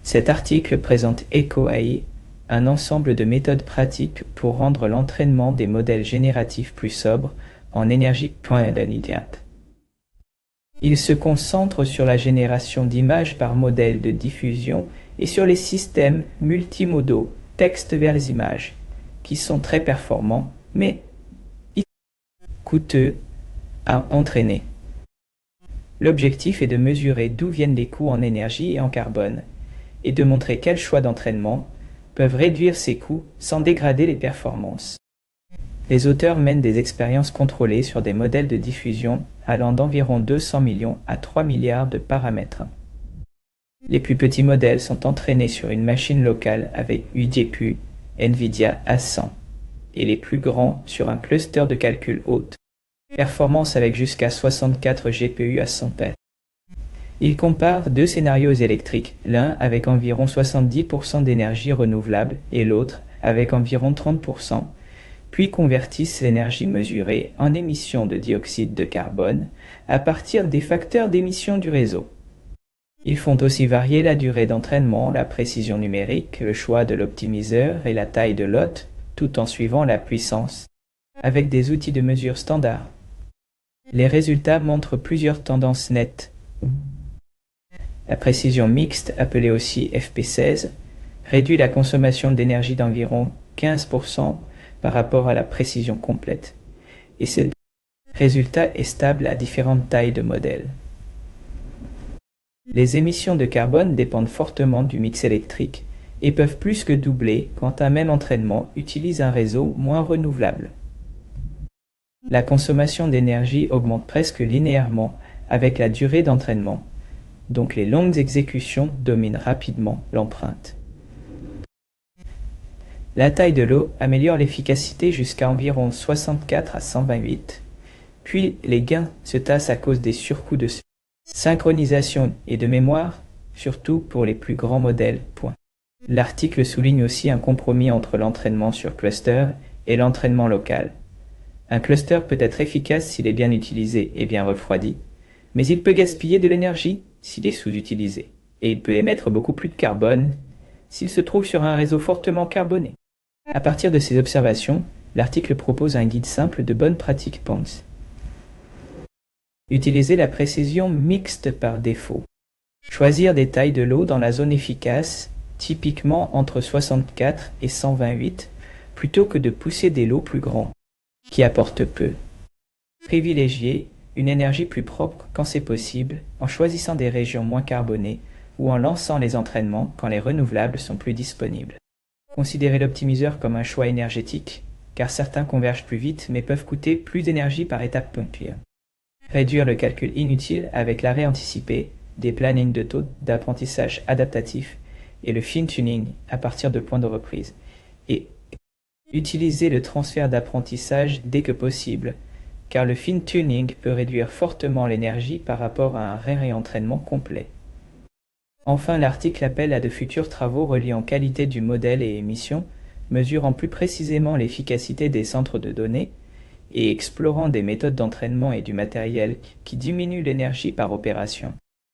Cet article présente EcoAI, un ensemble de méthodes pratiques pour rendre l'entraînement des modèles génératifs plus sobres en énergie immédiate. Il se concentre sur la génération d'images par modèle de diffusion et sur les systèmes multimodaux texte vers les images, qui sont très performants, mais coûteux à entraîner. L'objectif est de mesurer d'où viennent les coûts en énergie et en carbone, et de montrer quels choix d'entraînement peuvent réduire ces coûts sans dégrader les performances. Les auteurs mènent des expériences contrôlées sur des modèles de diffusion allant d'environ 200 millions à 3 milliards de paramètres. Les plus petits modèles sont entraînés sur une machine locale avec UGPU NVIDIA A100 et les plus grands sur un cluster de calcul haute performance avec jusqu'à 64 GPU à 100 P. Ils comparent deux scénarios électriques, l'un avec environ 70% d'énergie renouvelable et l'autre avec environ 30%, puis convertissent l'énergie mesurée en émissions de dioxyde de carbone à partir des facteurs d'émission du réseau. Ils font aussi varier la durée d'entraînement, la précision numérique, le choix de l'optimiseur et la taille de lot, tout en suivant la puissance, avec des outils de mesure standards. Les résultats montrent plusieurs tendances nettes. La précision mixte, appelée aussi FP16, réduit la consommation d'énergie d'environ 15% par rapport à la précision complète, et ce résultat est stable à différentes tailles de modèles. Les émissions de carbone dépendent fortement du mix électrique et peuvent plus que doubler quand un même entraînement utilise un réseau moins renouvelable. La consommation d'énergie augmente presque linéairement avec la durée d'entraînement, donc les longues exécutions dominent rapidement l'empreinte. La taille de lot améliore l'efficacité jusqu'à environ 64 à 128, puis les gains se tassent à cause des surcoûts de synchronisation et de mémoire, surtout pour les plus grands modèles. L'article souligne aussi un compromis entre l'entraînement sur cluster et l'entraînement local. Un cluster peut être efficace s'il est bien utilisé et bien refroidi, mais il peut gaspiller de l'énergie s'il est sous-utilisé, et il peut émettre beaucoup plus de carbone s'il se trouve sur un réseau fortement carboné. À partir de ces observations, l'article propose un guide simple de bonnes pratiques PONS. Utiliser la précision mixte par défaut. Choisir des tailles de lot dans la zone efficace, typiquement entre 64 et 128, plutôt que de pousser des lots plus grands, qui apportent peu. Privilégier une énergie plus propre quand c'est possible, en choisissant des régions moins carbonées ou en lançant les entraînements quand les renouvelables sont plus disponibles. Considérez l'optimiseur comme un choix énergétique, car certains convergent plus vite mais peuvent coûter plus d'énergie par étape ponctuelle. Réduire le calcul inutile avec l'arrêt anticipé, des plannings de taux d'apprentissage adaptatif et le fine-tuning à partir de points de reprise. Et utiliser le transfert d'apprentissage dès que possible, car le fine-tuning peut réduire fortement l'énergie par rapport à un réentraînement complet. Enfin, l'article appelle à de futurs travaux reliant qualité du modèle et émissions, mesurant plus précisément l'efficacité des centres de données et explorant des méthodes d'entraînement et du matériel qui diminuent l'énergie par opération.